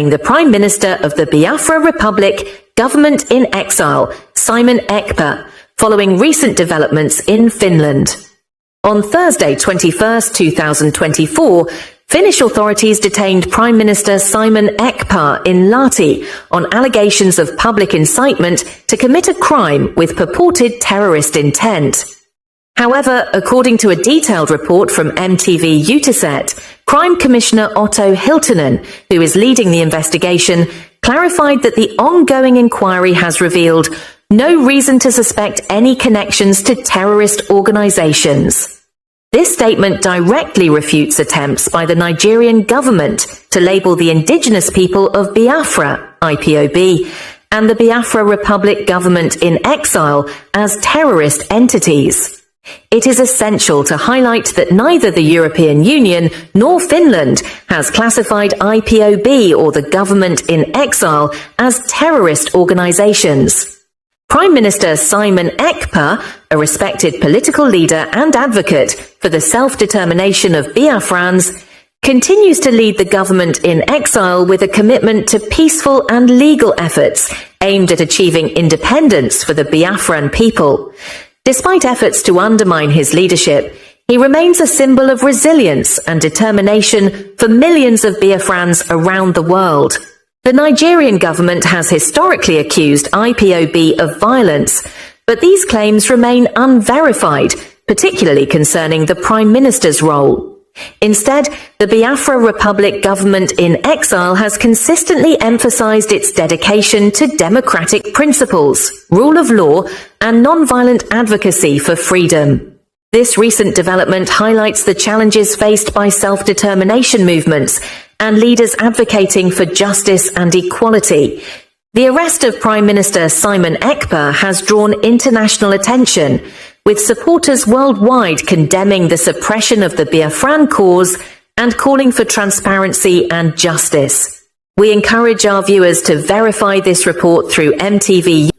the Prime Minister of the Biafra Republic, Government in Exile, Simon Ekpa, following recent developments in Finland. On Thursday, 21st, 2024, Finnish authorities detained Prime Minister Simon Ekpa in Lahti on allegations of public incitement to commit a crime with purported terrorist intent. However, according to a detailed report from MTV Uutiset, Crime Commissioner Otto Hiltunen, who is leading the investigation, clarified that the ongoing inquiry has revealed no reason to suspect any connections to terrorist organizations. This statement directly refutes attempts by the Nigerian government to label the indigenous people of Biafra, IPOB, and the Biafra Republic Government in Exile as terrorist entities. It is essential to highlight that neither the European Union nor Finland has classified IPOB or the Government in Exile as terrorist organizations. Prime Minister Simon Ekpa, a respected political leader and advocate for the self-determination of Biafrans, continues to lead the government in exile with a commitment to peaceful and legal efforts aimed at achieving independence for the Biafran people. Despite efforts to undermine his leadership, he remains a symbol of resilience and determination for millions of Biafrans around the world. The Nigerian government has historically accused IPOB of violence, but these claims remain unverified, particularly concerning the Prime Minister's role. Instead, the Biafra Republic Government in Exile has consistently emphasized its dedication to democratic principles, rule of law, and non-violent advocacy for freedom. This recent development highlights the challenges faced by self-determination movements and leaders advocating for justice and equality. The arrest of Prime Minister Simon Ekpa has drawn international attention, with supporters worldwide condemning the suppression of the Biafran cause and calling for transparency and justice. We encourage our viewers to verify this report through MTV.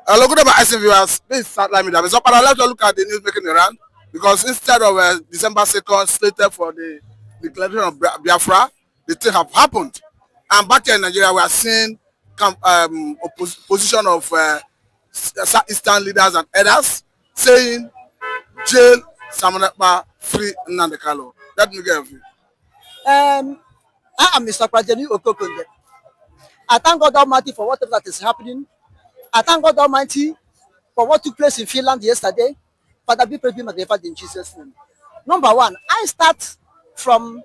Hello, good afternoon, viewers. This is Satellite Media. So, let's look at the news making around, because instead of December 2nd slated for the declaration of Biafra, the thing have happened. And back here in Nigeria, we are seeing opposition of Eastern leaders and others saying, jail Simon Ekpa, free nnamdikanu. Let me get a view. I am Mr. Prajani Okokonde. I thank God Almighty for whatever that is happening. I thank God Almighty for what took place in Finland yesterday. Father, be praised, be magnified in Jesus' name. Number one, I start from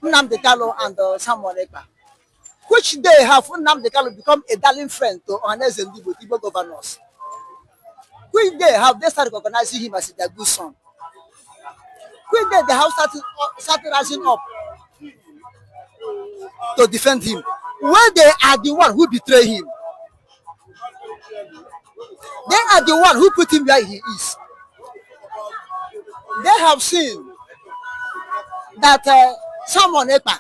Nnamdikanu and Simon Ekpa. Which day have Nnamdikanu become a darling friend to Ohanes and Igbo governors? Which day have they started recognizing him as their good son? Which day they have started rising up to defend him? When they are the one who betray him. They are the one who put him where he is. They have seen that Simon Ekpa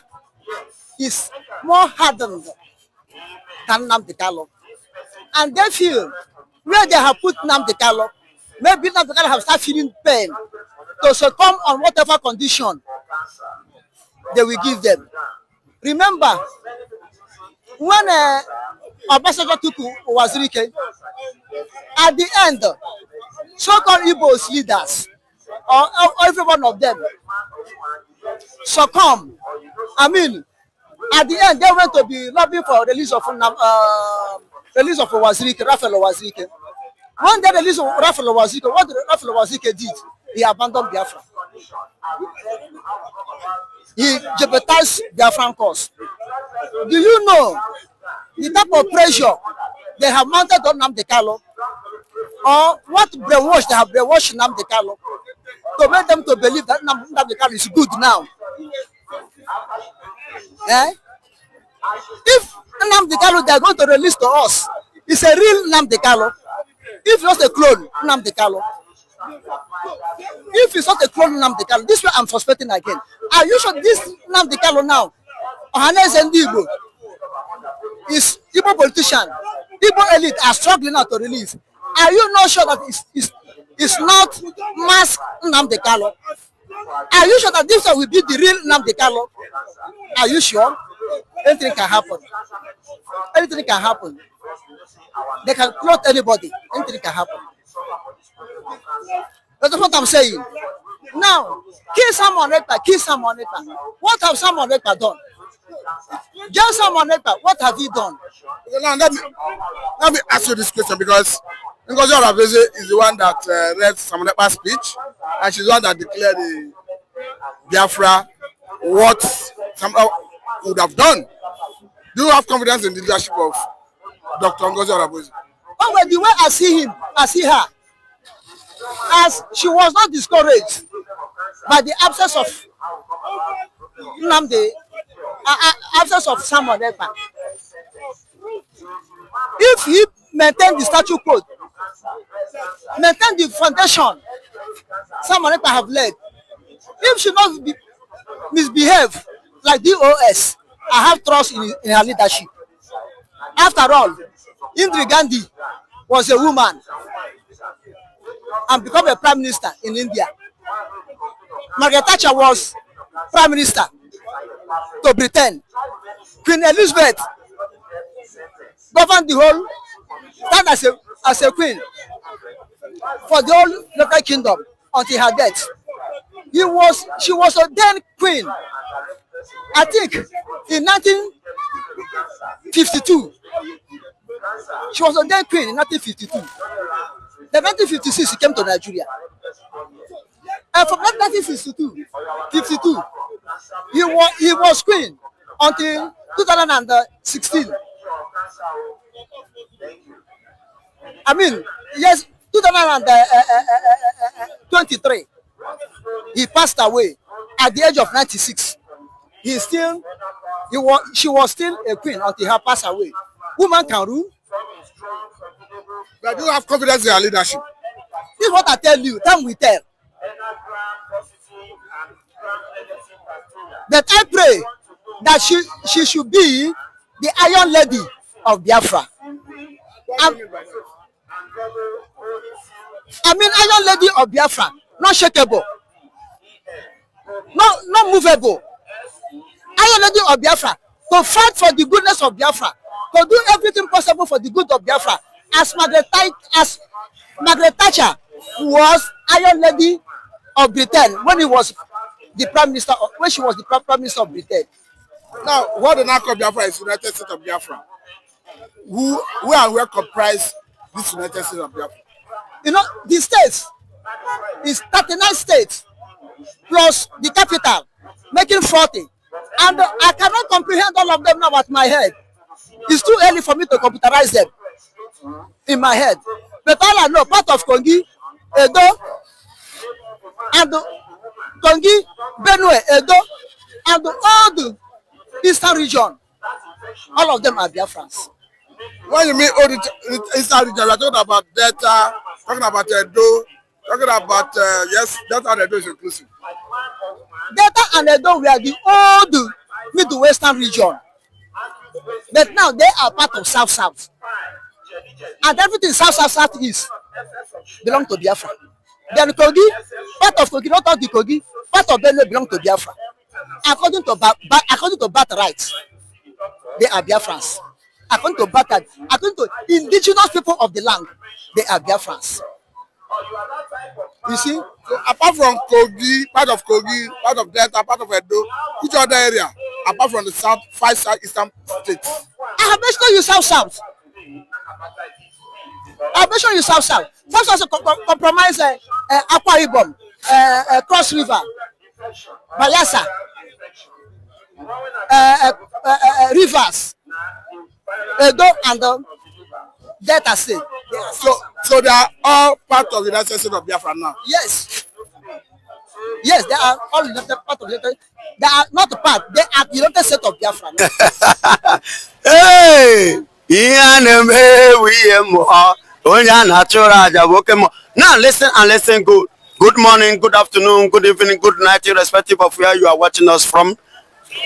is more hardened than Nnamdikanu. And they feel where they have put Nnamdikanu, maybe Nnamdikanu have started feeling pain to succumb on whatever condition they will give them. Remember, when Ambassador took Wazirike, at the end, so-called Igbo's leaders, or every one of them, succumb. I mean, at the end, they went to be lobbying for release of Wazirike, Raphael Wazirike. When they released Raphael Wazirike, what Raphael Wazirike did, he abandoned Biafra. He jeopardized Biafran cause. Do you know the type of pressure they have mounted on Nnamdikanu, or what brainwash they have brainwashed Nnamdikanu to make them to believe that Nnamdikanu is good now? If Nnamdikanu they are going to release to us, it's a real Nnamdikanu. If it's not a clone Nnamdikanu, if it's not a clone Nnamdikanu, this way I'm suspecting again. Are you sure this Nnamdikanu now, Ohanes and Igbo, is Igbo politician, Igbo elite are struggling now to release? Are you not sure that it's not mask Nnamdikanu? Are you sure that this will be the real Nnamdikanu? Are you sure? anything can happen. Anything can happen. They can clothe anybody. Anything can happen. That's what I'm saying. Now, kill Simon Ekpa, kill Simon Ekpa. What have Simon Ekpa done? Just Simon Ekpa, what have you done? Now, let me ask you this question because Ngozi Oraveze is the one that read Simon Ekpa's speech, and she's the one that declared the Biafra what somehow would have done. Do you have confidence in the leadership of Dr. Ngozi Oraveze? Oh, well, the way I see him, I see her, as she was not discouraged by the absence of absence of Simon Ekpa. If he maintained the statute code, maintain the foundation Simon Ekpa have led, if she not misbehave like DOS, I have trust in her leadership. After all, Indira Gandhi was a woman and become a prime minister in India. Margaret Thatcher was prime minister to Britain. Queen Elizabeth governed the whole, stand as a queen for the whole local kingdom until her death. She was ordained queen, I think, in 1952. She was ordained queen in 1952. Then 1956 she came to Nigeria. And from 1952, he was queen until 2016. I mean, yes, 2023. He passed away at the age of 96. She was still a queen until her passed away. Woman can rule. But do you have confidence in her leadership? This is what I tell you. Time will tell. But I pray that she should be the Iron Lady of Biafra. I mean, Iron Lady of Biafra, not shakeable, not movable. Iron Lady of Biafra, to fight for the goodness of Biafra, to do everything possible for the good of Biafra, as Margaret Thatcher was Iron Lady of Britain when he was the prime minister. When she was the prime minister of Britain. Now, what the NAC of Biafra is United States of Biafra. Who and where comprise this United States of Biafra? You know, the states is 39 states plus the capital, making 40. And I cannot comprehend all of them now at my head. It's too early for me to computerize them in my head. But all I know, part of Kongi, Edo, and Kongi, Benue, Edo, and all the eastern region, all of them are Biafrans. When you mean all the eastern region, we're talking about Delta, talking about Edo, talking about, yes, Delta and Edo is inclusive. Delta and Edo were the old Middle Western region. But now they are part of South-South. And everything South-South-South-East belong to Biafra. Then Kogi, part of Kogi, not all the Kogi, part of Benue belong to Biafra. According to birth rights, they are Biafrans. According to indigenous people of the land, they are Biafrans. You see? So apart from Kogi, part of Delta, part of Edo, which other area, apart from the south, 5 southeastern states? I have mentioned you South-South. South-South compromise Akwa Ibom, Cross River, Bayelsa, Rivers, Edo, and Delta State. So they are all part of the United States of Biafra now? Yes, they are all part of the. They are not part. They are the United States of Biafra now. Hey! Now listen good. Good morning, good afternoon, good evening, good night, irrespective of where you are watching us from.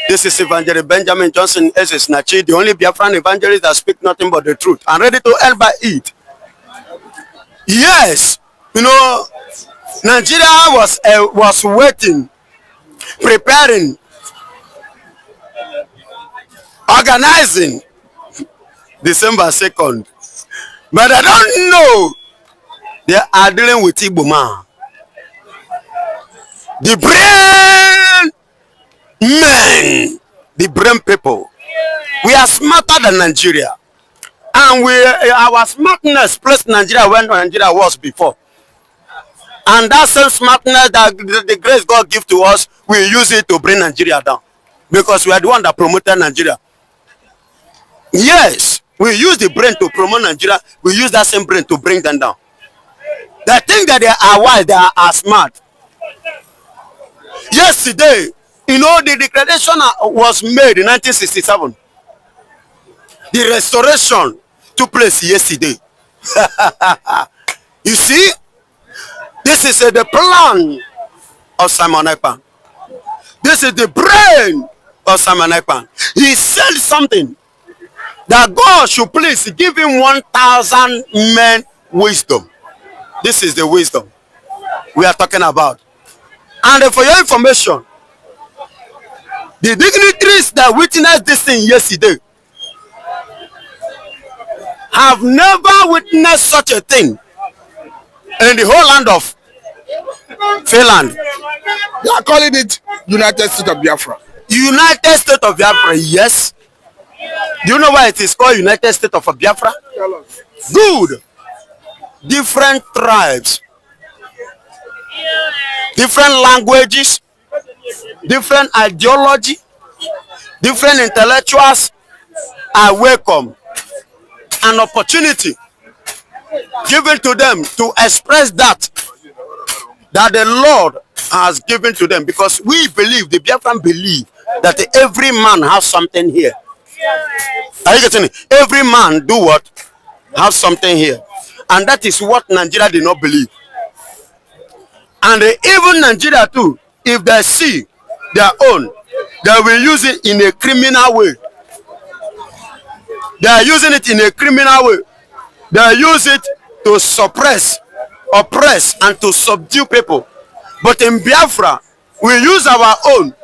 This is Evangelist Benjamin Johnson S.S. Nachi, the only Biafran evangelist that speaks nothing but the truth and ready to end by it. Yes, you know, Nigeria was waiting, preparing organizing December 2nd. But I don't know they are dealing with Igbo man. The brain men, the brain people. We are smarter than Nigeria. And our smartness placed Nigeria when Nigeria was before. And that same smartness that the grace God gives to us, we use it to bring Nigeria down. Because we are the one that promoted Nigeria. Yes, we use the brain to promote Nigeria. We use that same brain to bring them down. They think that they are wise, they are smart. Yesterday, you know, the declaration was made in 1967. The restoration took place yesterday. You see, this is the plan of Simon Ekpa. This is the brain of Simon Ekpa. He said something that God should please give him 1,000 men wisdom. This is the wisdom we are talking about. And for your information, the dignitaries that witnessed this thing yesterday have never witnessed such a thing in the whole land of Finland. They are calling it United States of Biafra. United States of Biafra, yes. Do you know why it is called United States of Biafra? Good. Different tribes, different languages, different ideology, different intellectuals are welcome. An opportunity given to them to express that the Lord has given to them, because we believe, the Biafran believe, that every man has something here. Are you getting it? Every man do what? Have something here. And that is what Nigeria did not believe. And even Nigeria too, if they see their own, they will use it in a criminal way. They are using it in a criminal way. They use it to suppress, oppress, and to subdue people. But in Biafra, we use our own.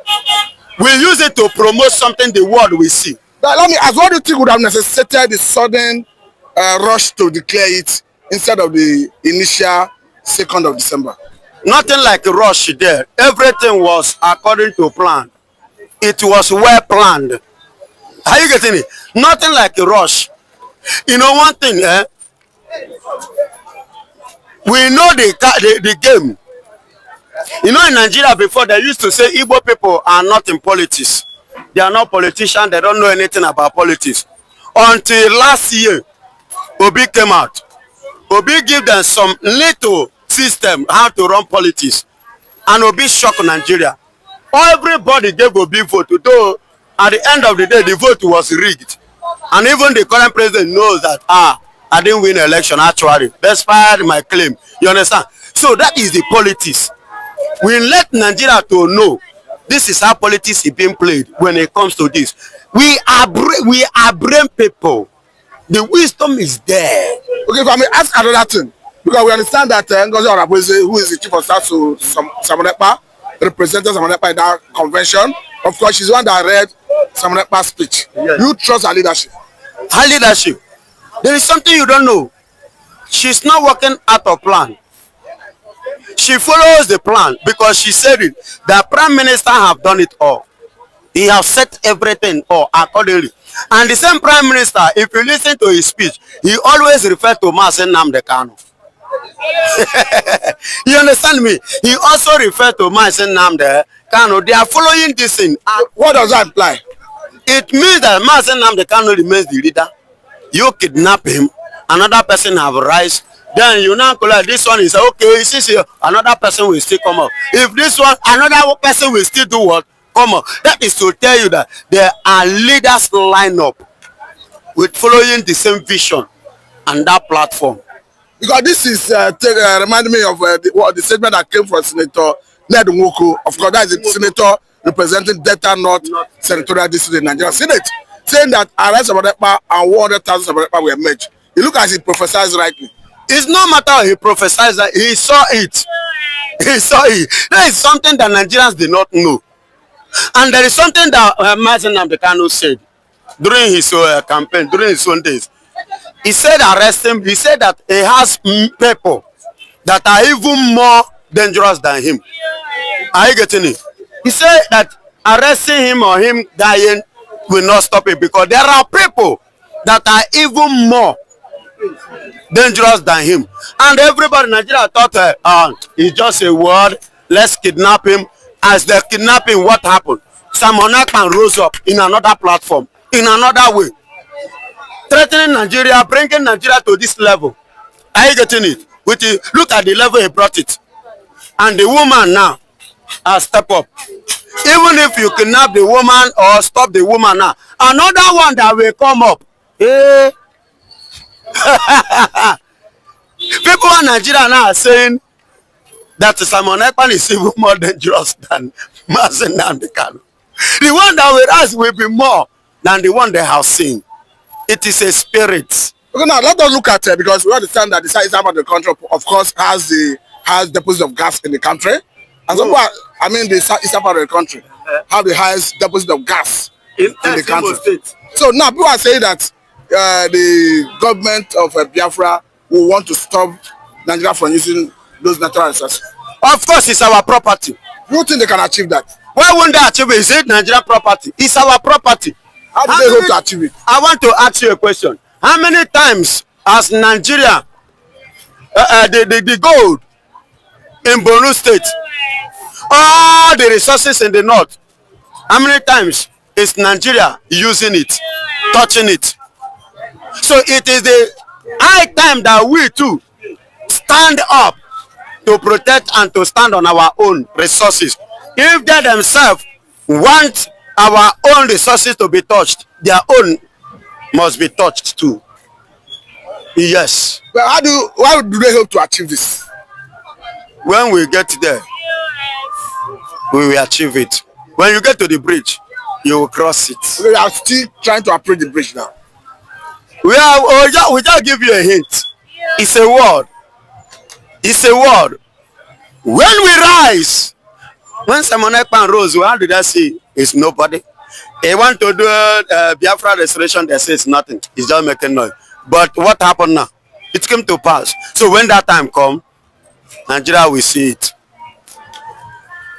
We use it to promote something the world will see. Now, let me ask, what do you think would have necessitated the sudden rush to declare it instead of the initial 2nd of December? Nothing like a rush there. Everything was according to plan. It was well planned. Are you getting it? Nothing like a rush. You know one thing, we know the game. You know, in Nigeria before, they used to say Igbo people are not in politics. They are not politicians. They don't know anything about politics. Until last year, Obi came out. Obi gave them some little system how to run politics. And Obi shocked Nigeria. Everybody gave Obi vote, though at the end of the day, the vote was rigged. And even the current president knows that, I didn't win the election actually, despite my claim. You understand? So that is the politics. We let Nigeria to know this is how politics is being played when it comes to this. We are brain people. The wisdom is there. Okay, if I may ask another thing, because we understand that Ngozi Orabueze, who is the chief of staff to Simon Ekpa, represented Simon Ekpa in that convention. Of course, she's the one that read Simon Ekpa's speech. Yes. You trust her leadership? Her leadership. There is something you don't know. She's not working out of plan. She follows the plan because she said it. The prime minister have done it all. He has set everything all accordingly. And the same prime minister, if you listen to his speech, he always refers to nnamdikanu. You understand me? He also referred to nnamdikanu. They are following this thing. What does that imply? It means that nnamdikanu remains the leader. You kidnap him, another person have rise. Then you now collect this one is okay. Since another person will still come up. If this one, another person will still do what? Come up. That is to tell you that there are leaders line up with following the same vision and that platform. Because this is reminding me of the statement that came from Senator Ned Nwoko. Of course, that is the senator representing Delta North Territorial District in Nigeria Senate, saying that arrest Simon Ekpa and 100,000 Simon Ekpa were merged. You look as he prophesies rightly. It's no matter how he prophesies that he saw it. He saw it. There is something that Nigerians did not know. And there is something that nnamdikanu said. during his campaign, during his own days. He said arrest him. He said that he has people that are even more dangerous than him. Are you getting it? He said that arresting him or him dying will not stop it because there are people that are even more dangerous than him. And everybody in Nigeria thought it's just a word, let's kidnap him. As they're kidnapping, what happened? Simon Ekpa rose up in another platform, in another way, threatening Nigeria, bringing Nigeria to this level. Are you getting it? Look at the level he brought it. And the woman now has stepped up. Even if you kidnap the woman or stop the woman now, another one that will come up. Hey. People in Nigeria now are saying that Simon Ekpa is even more dangerous than nnamdikanu. The one that will rise will be more than the one they have seen. It is a spirit. Okay, now let us look at it because we understand that the southeastern part of the country, of course, has deposits of gas in the country, and some part, I mean, the southeastern part of the country have the highest deposit of gas in the country. State. So now people are saying that the government of Biafra will want to stop Nigeria from using those natural resources. Of course, it's our property. Do you think they can achieve that? Why won't they achieve it? Is it Nigerian property? It's our property. How do they hope to achieve it? I want to ask you a question. How many times has Nigeria, the gold in Borno State, all the resources in the north, how many times is Nigeria using it, touching it? So it is the high time that we too stand up to protect and to stand on our own resources. If they themselves want our own resources to be touched, their own must be touched too. Yes. But why do they hope to achieve this? When we get there, we will achieve it. When you get to the bridge, you will cross it. We are still trying to approach the bridge now. We just give you a hint. It's a word. It's a word. When we rise, when Simon Ekpa rose, how did I say? It's nobody. They want to do Biafra restoration, they say it's nothing. It's just making noise. But what happened now? It came to pass. So when that time comes, Nigeria will see it.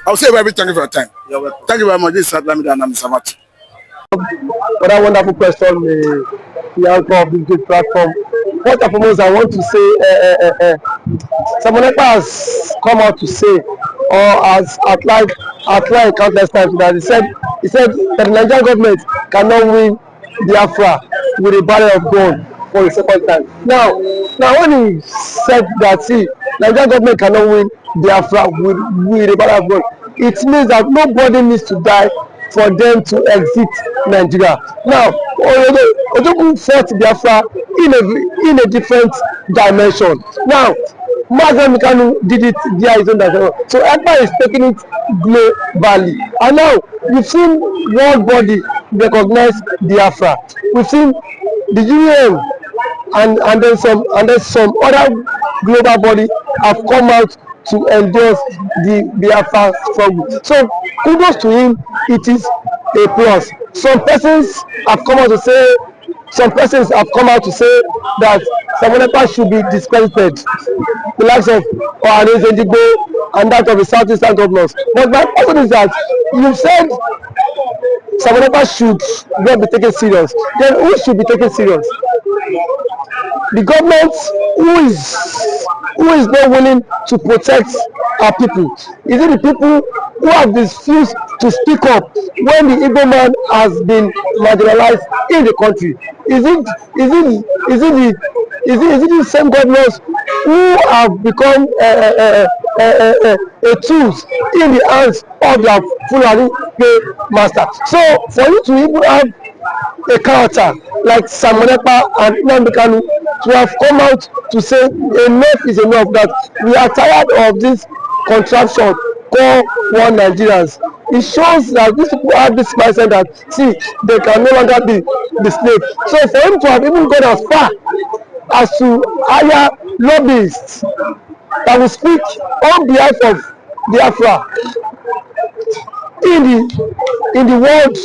I'll say very thank you for your time. You're welcome. Thank you very much. This is nnamdikanu. What a wonderful question, the anchor of this good platform. First and foremost, I want to say, Simon Ekpa has come out to say, or has outlined countless times that he said that the Nigerian government cannot win Biafra with a barrel of gun for the second time. Now when he said that, see, Nigerian government cannot win Biafra with a barrel of gun, it means that nobody needs to die for them to exit Nigeria. Now, Ojogun fought Biafra in a different dimension. Now, nnamdikanu did it via his own dimension. So Ekpa is taking it globally. And now, we've seen world body recognize Biafra. We've seen the UN and then some other global body have come out to endorse the Biafra struggle. So kudos to him, it is a plus. Some persons have come out to say that Simon Ekpa should be discredited, the likes of and that of the southeastern governors. But my question is that you said Simon Ekpa should not be taken serious. Then who should be taken serious? The government who is not willing to protect our people? Is it the people who have refused to speak up when the Igbo man has been marginalized in the country? Is it the same governors who have become a tools in the hands of their Fulani master? So for you to even have a character like Simon Ekpa and nnamdikanu to have come out to say enough is enough, that we are tired of this contraption called one Nigerians. It shows that these people have this mindset that, see, they can no longer be the slave. So for him to have even gone as far as to hire lobbyists that will speak on behalf of Biafra in the world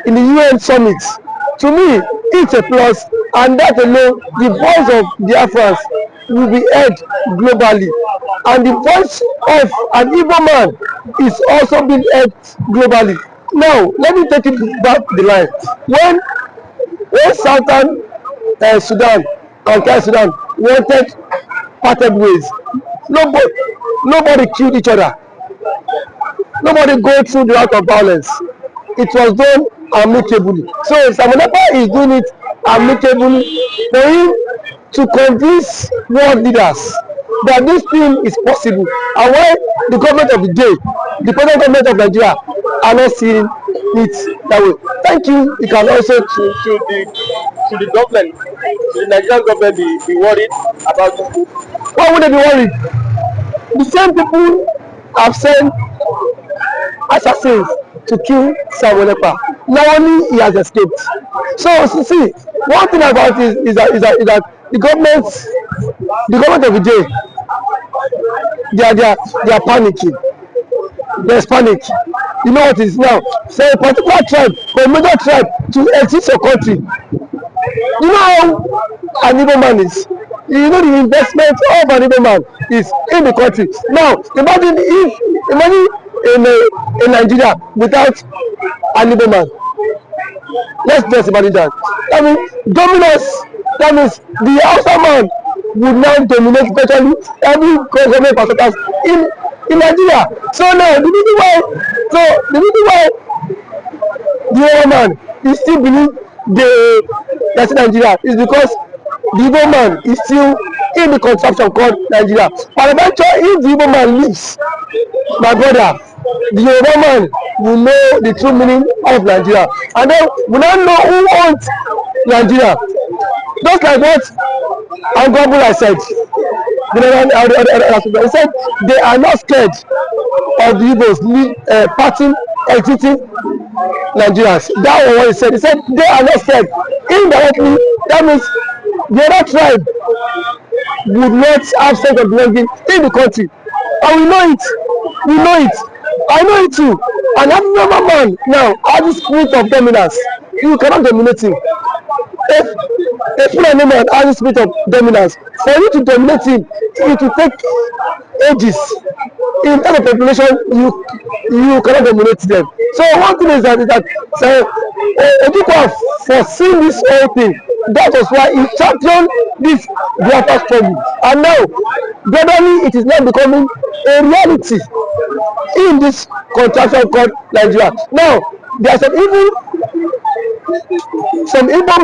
in the UN summit. To me, it's a plus, and that alone, the voice of Biafrans will be heard globally, and the voice of an Igbo man is also being heard globally. Now, let me take it back the line. When Southern Sudan and South Sudan wanted parted ways, nobody killed each other. Nobody go through the route of violence. It was done amicably. So Simon Ekpa is doing it amicably for him to convince world leaders that this thing is possible. And why the government of the day, the present government of Nigeria, are not seeing it that way. Thank you. You can also to the government, to the Nigerian government, be worried about this. Why would they be worried? The same people have sent assassins to kill Simon Ekpa. Now only he has escaped. So see, one thing about it is that the government of the day, they are panicking. There's panic. You know what it is now? Say a particular tribe or a major tribe to exit your country. You know how an Igbo man is. You know the investment of an Igbo man is in the country. Now imagine in Nigeria without an Igbo man. Let's just imagine that. I mean, dominance. That means the outside man would now dominate virtually every government parastatals in Nigeria. So now the reason why the Igbo man is still believe that's Nigeria is because the Igbo man is still in the contraption called Nigeria. But eventually, if the Igbo man leaves, my brother, the Yoruba man will know the true meaning of Nigeria, and then we now know who owns Nigeria. Just like what Angwabula said, he said they are not scared of the Igbos parting, exiting Nigerians. That was what he said. He said they are not scared. Indirectly, that means the other tribe would not have sense of belonging in the country. And we know it. We know it. I know it too. And that normal man now has the spirit of dominance. You cannot dominate him. If a Fulani man has the spirit of dominance, for you to dominate him, it will take ages. In terms of population, you cannot dominate them. So one thing is that Ojukwu have foreseen this whole thing. That was why he championed this Biafra struggle. And now, gradually, it is now becoming a reality in this contraction called Nigeria. Now, there are some Igbo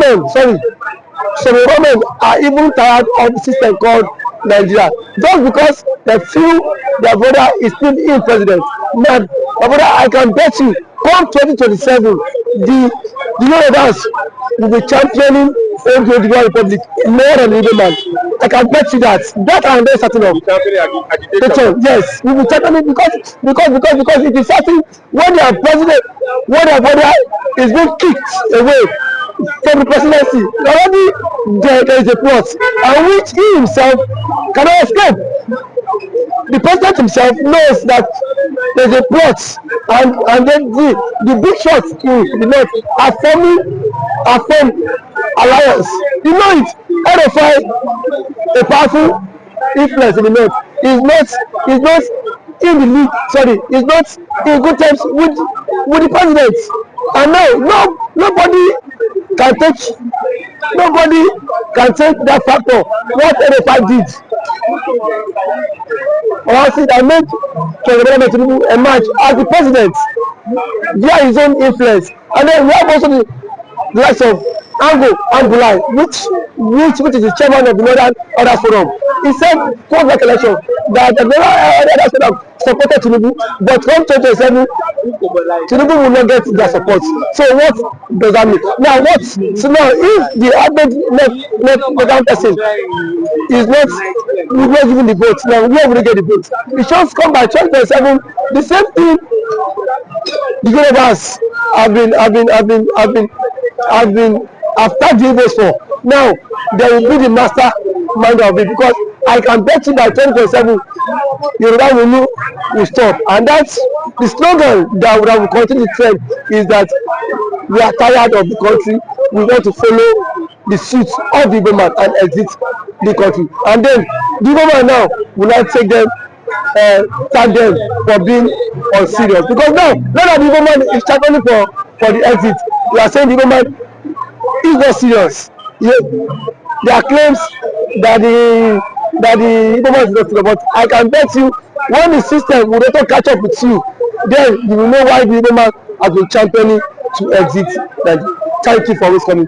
men are even tired of the system called Nigeria. Just because they feel their brother is still in president. Man, my brother, I can bet you, come 2027, the Yorubas will be championing the Republic more than the Igbo man. I can bet you that. That I am very certain of. Yes, we will championing because it is certain when their president, when their brother is being kicked away from the presidency, already there is a plot, and which he himself cannot escape. The president himself knows that there is a plot, and then the big shots in the north are forming alliance. You know it. RFI, a powerful influence in the north, is not in the league. Sorry, is not in good terms with the president. And now nobody can take that factor. What RFI did, or see that made Tinubu emerge as the president via his own influence. And then we have also the likes of Angulai, which is the chairman of the Northern Order Forum. He said, post that election, that the Northern Order Forum supported Tinubu, but come 2027, Tinubu will not get their support. So what does that mean? Now so now if the average Northern person is not giving the vote, now where will they get the vote? It should come by 2027. The same thing the Yorubas have been tagged the Igbos for. Now they will be the master manner of it, because I can bet you that 2027 Yoruba will stop, and that's the slogan that will continue the trend, is that we are tired of the country, we want to follow the suit of the Igbo and exit the country, and then the Igbo now will not take them, tag them for being unserious, because now that the Igbo is struggling for the exit, we are saying the Igbo is not serious. There are claims that the Ekpa is not serious, but I can bet you when the system will not catch up with you, then you will know why the Ekpa has been championing to exit. Thank you for always coming.